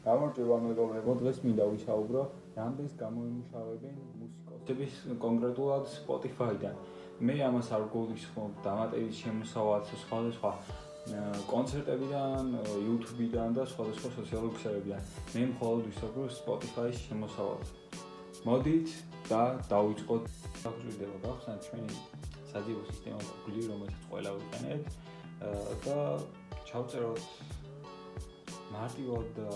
გამარჯობა მეგობრებო, დღეს მინდა ვისაუბრო რამდენს გამოიმუშავებენ მუსიკოსების კონკრეტულად Spotify-დან. მე ამას არ გულისხმობ დამატებით შემოსავალს სხვადასხვა კონცერტებიდან, YouTube-დან და სხვადასხვა სოციალური ქსელებიდან. მე მხოლოდ ვისაუბრებ Spotify-ის შემოსავალს. მოდით და დავიწყოთ. დაგვიწყდება გახსნათ ჩვენი საძიებო სისტემა Google, რომელსაც ყველა ვიყენებთ და ჩავწეროთ მარტივად და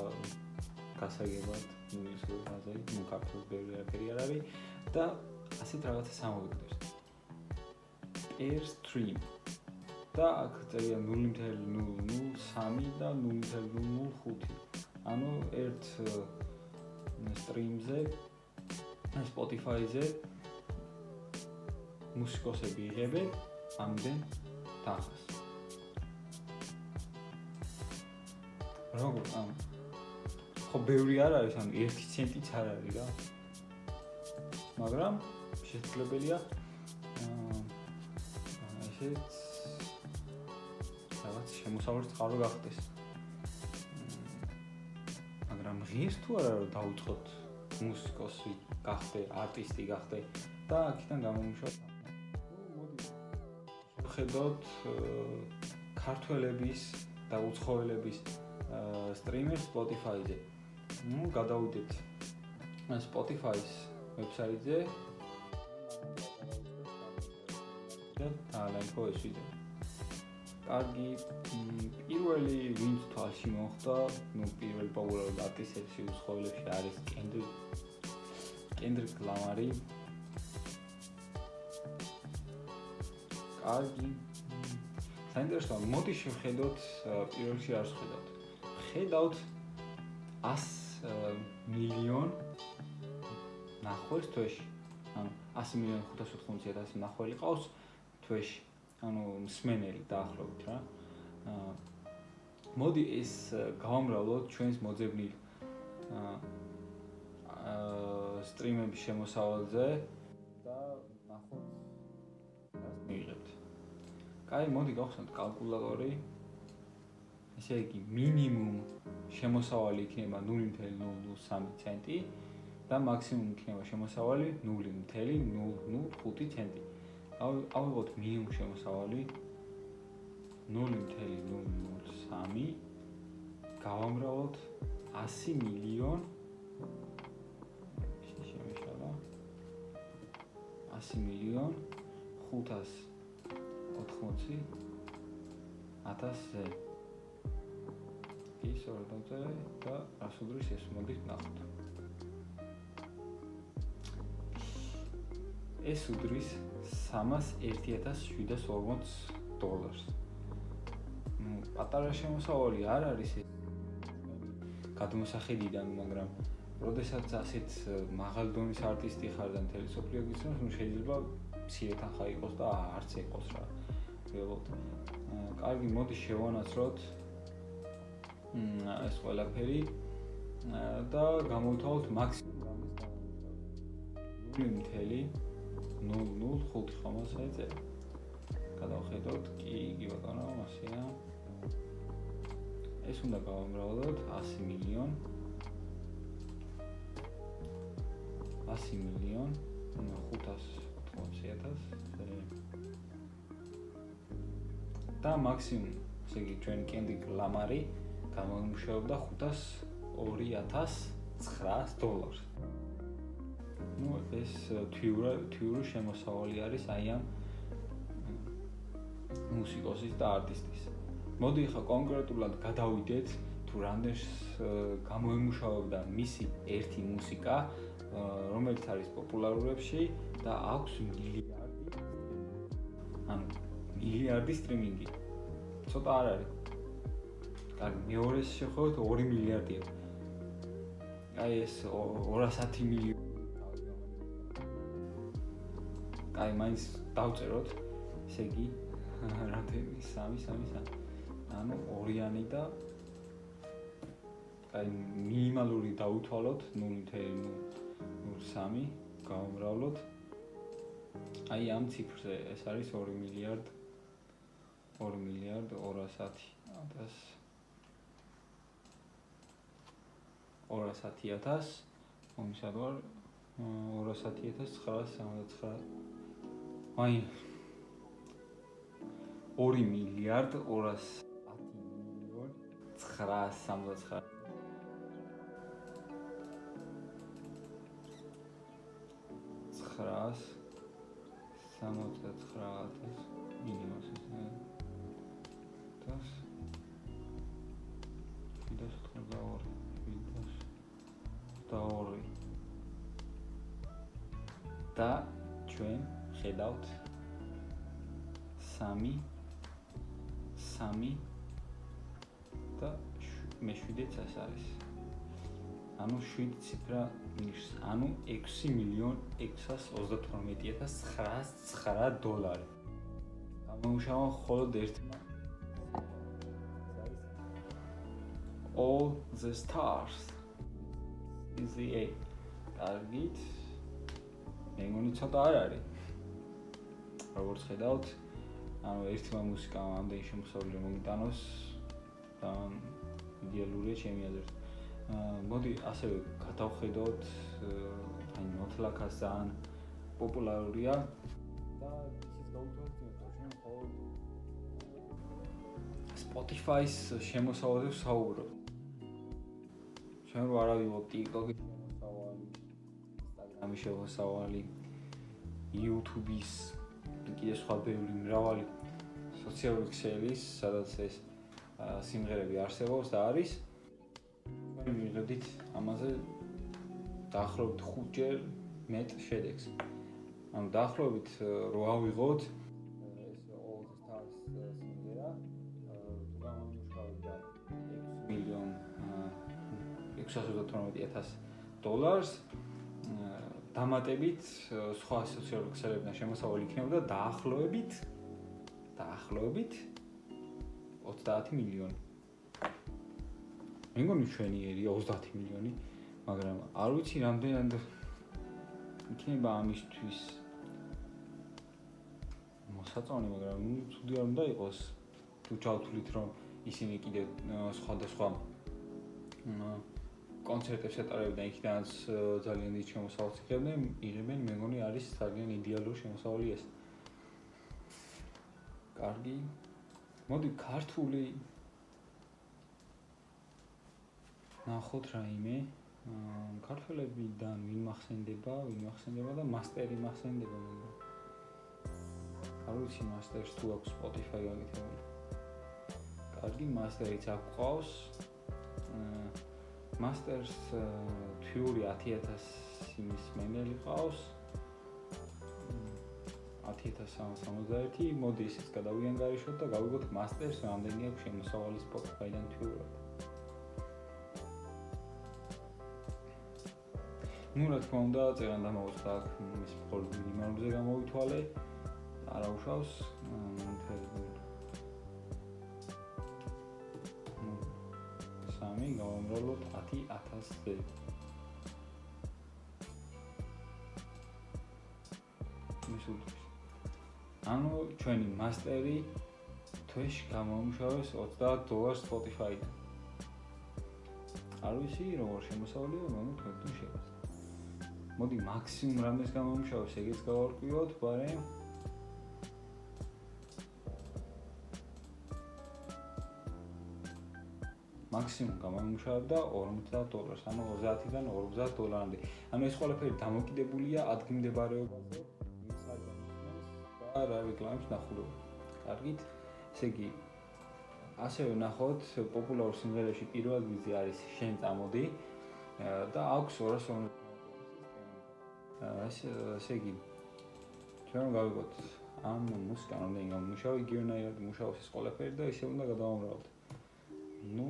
გასაგებად ინგლისურ ენაზე, ქართულად ბევრი არაფერი არ არის და ასეთ რაღაცას სამოვიგდეს. Airstream და აქ წერია 0.003 და 0.005. ანუ ერთ სტრიმზე, Spotify-ზე მუსიკოსები იღებენ ამდენ თანხას. როგორ ხო ბევრი არ არის, ანუ 1 ცენტიც არ არის რა. მაგრამ შესაძლებელია ესეც რაღაც შემოსავლის წყარო გახდეს. მაგრამ ღირს თუ არა რომ დავუწყოთ მუსიკოსი გახდე, არტისტი გახდე და აქედან გამომუშავოთ. მოდი ხედოთ ქართველების და უცხოელების სტრიმერ Spotify-ზე. გადავიდეთ Spotify-ის ვებსაიტზე და დაალანქო ეს ვიდეო. კარგი, პირველი ვინც თვალში მოხვდა, პირველი პოპულარული არტისტებში უცხოელებში არის კენდრიკ ლამარი. კარგი. საინტერესოა, მოდი შევხედოთ პირველში რას ხედავთ. ხედავთ 100 მილიონ ნახვას თვეში. ანუ 100,580,000 ნახველი ყავს თვეში. ანუ მსმენელი დაახლოებით რა. მოდი ეს გავამრავლოთ ჩვენს მოძებნილ სტრიმების შემოსავალზე და ნახოთ რას მიიღებთ. კაი, მოდი გავხსნათ კალკულატორი. ესე იგი, მინიმუმ შემოსავალი იქნება 0.003 ცენტი და მაქსიმუმ იქნება შემოსავალი 0.005 ცენტი. ავიღოთ მინიმუმ შემოსავალი 0.003, გავამრავლოთ 100 მილიონ 580,000-ზე. ის ორ დავწერე და რას უდრის ეს, მოდით ნახოთ. ეს უდრის $301,740. პატარა შემოსავალი არ არის ეს გადმოსახედიდან, მაგრამ როდესაც ასეთ მაღალ დონის არტისტი ხარ და მთელი სოფლიო გიცნობს, შეიძლება მცირე თანხა იყოს და არც იყოს რა. ველოთ. კარგი, მოდი შევანაცვლოთ ეს ყველაფერი და გამოვთავოთ მაქსიმუმ რამის გამოვთავოთ 0.005 ხომ საერთოდ გადავხედოთ. კი, იგი ბატონო, მასია. ეს უნდა გავამრავლოთ 100 მილიონ 580,000 და მაქსიმუმ, ესე იგი ჩვენ კენდრიკ ლამარი გამოიმუშავებდა $502,900. ну ეს თვიური შემოსავალი არის აი ამ მუსიკოსის და არტისტის. მოდი ხა კონკრეტულად გადავიდეთ თუ რამდენს გამოიმუშავებდა მისი ერთი მუსიკა, რომელიც არის პოპულარულებში და აქვს მილიარდი. ანუ მილიარდი სტრიმინგი. ცოტა არ არის. კარგი, მეორეს შევხედოთ 2 მილიარდია. აი ეს 210 მილიონი. აი, მაინც დავწეროთ. ესე იგი, რამდენი 3. ანუ 2-იანი და აი მინიმალური დაუთვალოთ 0.03, გავამრავლოთ. აი ამ ციფრზე ეს არის 2 მილიარდ 210,000. 210.000 მომისად ვარ 210.979 აი 2 მილიარდ 210 მილიონ 979 მინიმუმს ეს და ჩვენ ხედავთ 3 და მე-7-იც ეს არის. ანუ 7 ციფრა ნიშს, ანუ 6,628,909 დოლარი. გამომუშავა მხოლოდ ერთმა All the stars is the A. კარგით. მე მგონი ცოტა არ არის. როგორც ხედავთ, ანუ ერთმა მუსიკამ ამდენი შემოსავლელი მომიტანოს და იდეალურია ჩემი აზრით. მოდი ასევე გადავხედოთ, აი ნოთლაქას ძალიან პოპულარულია და ისიც გაუთვალისწინოთ, რომ ჩვენ მხოლოდ Spotify-ს შემოსავალებს საუბრობთ. ჩვენ რო არავილობ TikTok-ის შემოსავალი, Instagram-ის შემოსავალი, YouTube-ის კიდე სხვა ბევრი მრავალი სოციალური ქსელის, სადაც ეს სიმღერები არსებობს და არის. ჩვენ მივიღებდით ამაზე დაახლოებით 5-ჯერ მეტ შედეგს. ანუ დაახლოებით რო ავიღოთ ეს All the Stars სიმღერა, თუ გამომუშავებდა 6,628,000 დამატებით სხვა სოციალური ქსელებიდან შემოსავალი იქნებოდა დაახლოებით 30 მილიონი. მე მგონი ჩვენიერია 30 მილიონი, მაგრამ არ ვიცი რამდენად იქნება ამისთვის მოსაწონი, მაგრამ ცუდი არ უნდა იყოს თუ ჩავთვლით, რომ ისინი კიდე სხვადასხვა კონცერტებს ეტარებდნენ, იქიდანაც ძალიან დიდ შემოსავალს იღებენ, მე მგონი არის ძალიან იდეალური შემოსავალი ეს. კარგი. მოდი ქართული ნახოთ რაიმე. ქართველებიდან ვინ მახსენდება და მასტერი მახსენდება მე. არ ვიცი მასტერს თუ აქვს Spotify გაკეთებული. კარგი, მასტერიც აქვს. მასტერს თვიური 10,000 იმის მენელი ყავს. 10,361. მოდი ისიც გადავიანგარიშოთ და გავიგოთ მასტერს რამდენი აქვს შემოსავალი Spotify-დან თვიურად. ну რა თქმა უნდა წერან დამოუწყდა აქ ის მხოლოდ მინიმალურზე გამოვითვალე არ აუშავს სამი გავამრავლოთ 10,000-ზე მისულთვის ანუ ჩვენი მასტერი თვეში გამომუშავეს $30 Spotify-დან არ ვიცი როგორ შემოსავლია მაგრამ თქვენ შევასწავლოთ მოდი მაქსიმუმ რამეს გამომუშავოს ეგეც გავარკვიოთ, ბარემ მაქსიმუმ გამომუშავდა $50, ანუ 30-დან $40-მდე. ანუ ეს ყველაფერი დამოკიდებულია ადგილმდებარეობაზე, ვინც ადამიანს და რა რეკლამებს ნახულობთ. კარგით? ესე იგი ასევე ნახოთ პოპულარულ სიმღერებში პირველ ადგილზე არის შენ წამოდი და აქვს 250 ესე იგი ჩვენ გავიგოთ ამ მუსიკამ რამდენი გამომუშავა იგივენაირად მუშაობს ეს ყველაფერი და ისე უნდა გადავამრავლოთ. ნუ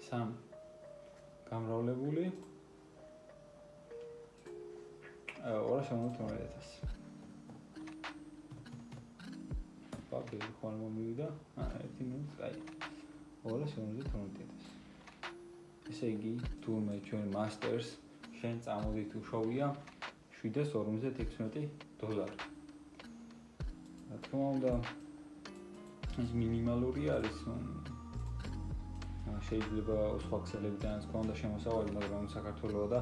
სამ გამრავლებული 250,000. პაპილი ხომ მომივიდა? ერთი მინუტი, აი 250,000. ესე იგი თუ მე ჩვენ მასტერს შენ წამოდი თუ შოუია $7.56. რა თქმა უნდა ეს მინიმალური არის შეიძლება სხვა ქსელებიდანაც ქონდა შემოსავალი, მაგრამ საქართველოს და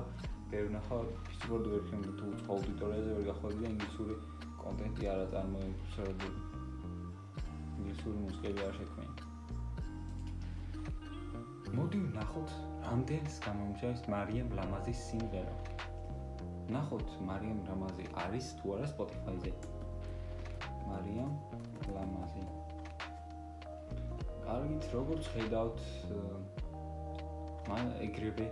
ბევრი ნახა ფიზიკურად ვერ ხემდა თუ აუდიტორიაზე ვერ გახვალდი და ინგლისური კონტენტი არ აწარმოებდა. ინგლისური მუსიკები არ შექმნა. მოდი ვნახოთ რამდენს გამომჟავეს მარიამ ლამაზის სიმღერა. ვნახოთ მარიამ ლამაზი არის თუ არა Spotify-ზე. მარიამ ლამაზი. კარგით, როგორც ხედავთ, მან ეგრევე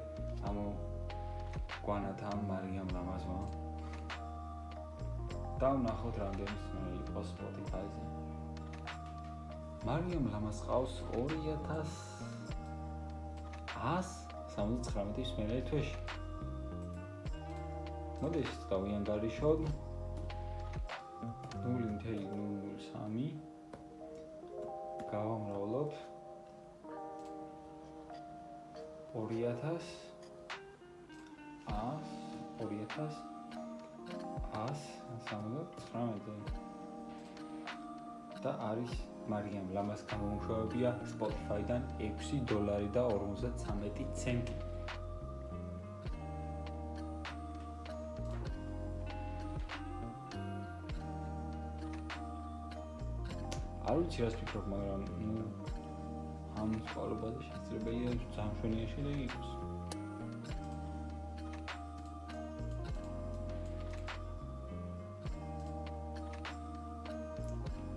გვანათა მარიამ ლამაზმა. და ვნახოთ რამდენს იყო Spotify-ზე. მარიამ ლამაზს ყავს 2179 მსმენელი თვეში. მოდი დავიანგარიშოთ 0.03 გავამრავლოთ 2179 და არის მარიამ ლამაზ გამომუშავებია Spotify-დან $6.53. არ ვიცი რას ფიქრობ, მაგრამ ამ წყალობაზე შესაძლებელია ძამშვენია შეიძლება იყოს.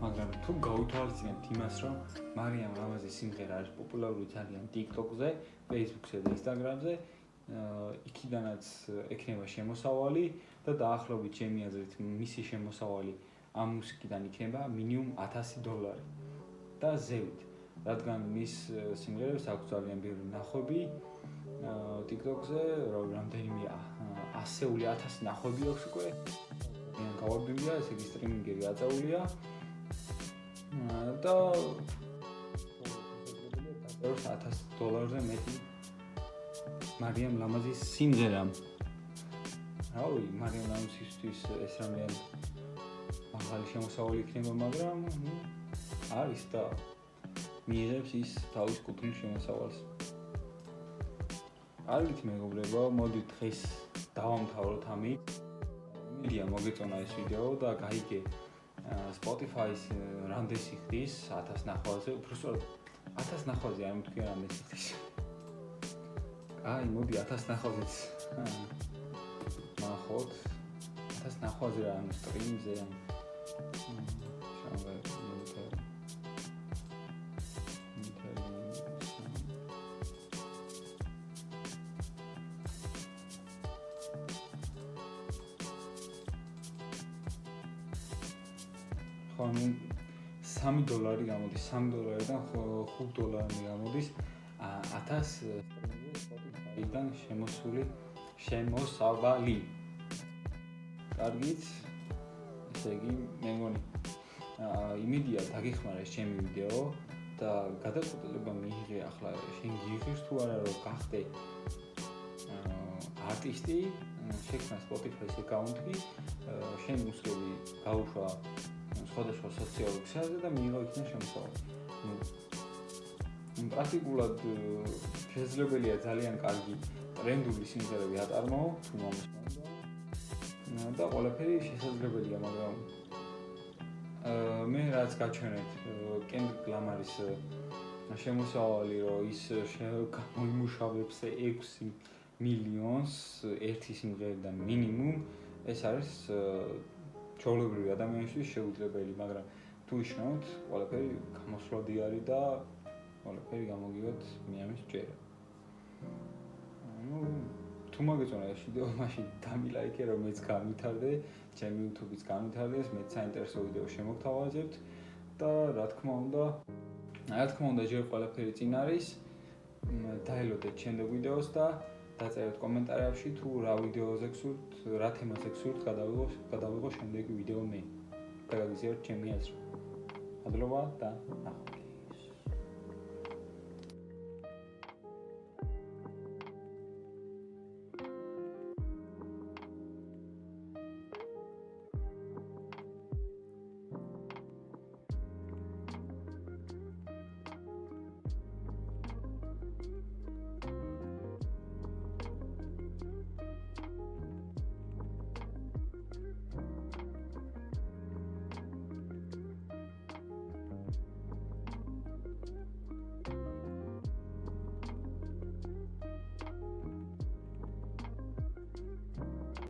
მაგრამ თუ გავითვალისწინებთ იმას, რომ მარიამ ლამაზის სიმღერა არის პოპულარული ძალიან TikTok-ზე, Facebook-ზე და Instagram-ზე, იქიდანაც ექნება შემოსავალი და დაახლოებით ჩემი აზრით მისი შემოსავალი ამ მუსიკიდან იქნება მინიმუმ $1000 და ზევით, რადგან მის სიმღერებს აქვს ძალიან ბევრი ნახვები TikTok-ზე, რამდენიმე 100,000 ნახვები აქვს უკვე. გავარდნილია, ესე იგი სტრიმინგერი აწეულია და $1000-ზე მეტი მარიამ ლამაზის სიმღერა. რავი, მარიამ ლამაზისთვის ეს რამდენი ახალი შემოსავალი იქნება, მაგრამ არის და მიიღებს ის თავის კუთვნილ შემოსავალს. კარგით მეგობრებო, მოდით დღეს დავამთავროთ ამით. მედია მოგეწონა ეს ვიდეო და გაიგე Spotify-ს რამდენს იხდის 1000 ნახვაზე, უბრალოდ 1000 ნახვაზე არ მეთქი რამდენს იხდის. აი, მოდი 1000 ნახვაზეც ნახოთ. 1000 ნახვაზე რა ამ სტრიმზე ამ $3 გამოდის, $3-დან $5 გამოდის 1000 Spotify-დან შემოსავალი. კარგით, ესე იგი მე მგონი იმედია დაგიხმარეს ჩემი ვიდეო და გადაწყვეტილება მიიღე ახლა შენ გიღირს თუ არა რომ გახდე არტისტი, შექმნა Spotify-ს აკაუნტი, შენ მუსიკები გაუშვა სხვადასხვა სოციალურ ქსელზე და მიიღო იქიდან შემოსავალი. პრაქტიკულად შესაძლებელია ძალიან კარგი ტრენდული სიმღერები აწარმოო, თუ მომსმენდა. და ყველაფერი შესაძლებელია, მაგრამ მე რაც გაჩვენეთ კენდრიკ ლამარის შემოსავალი, რომ ის გამოიმუშავებს 6 მილიონს ერთი სიმღერიდან მინიმუმ, ეს არის ჩვეულებრივი ადამიანისთვის შეუძლებელი, მაგრამ თუ იშნავთ, ყველაფერი გამოსვლადი არის და ყველაფერი გამოგივათ მე ამის ჯერა. თუ მოგეწონა ეს ვიდეო, მაშინ დამილაიქე, რომ მეც განვითარდე, ჩემი YouTube-იც განვითარდეს, მეც საინტერესო ვიდეო შემოგთავაზებთ და რა თქმა უნდა, ჯერ ყველაფერი წინ არის. დაელოდეთ შემდეგ ვიდეოს და დაწერეთ კომენტარებში თუ რა ვიდეოზე გსურთ, რა თემაზე გსურთ გადავიღო შემდეგი ვიდეო მე. და გაგიზიაროთ ჩემი აზრი. მადლობა და ნახოთ.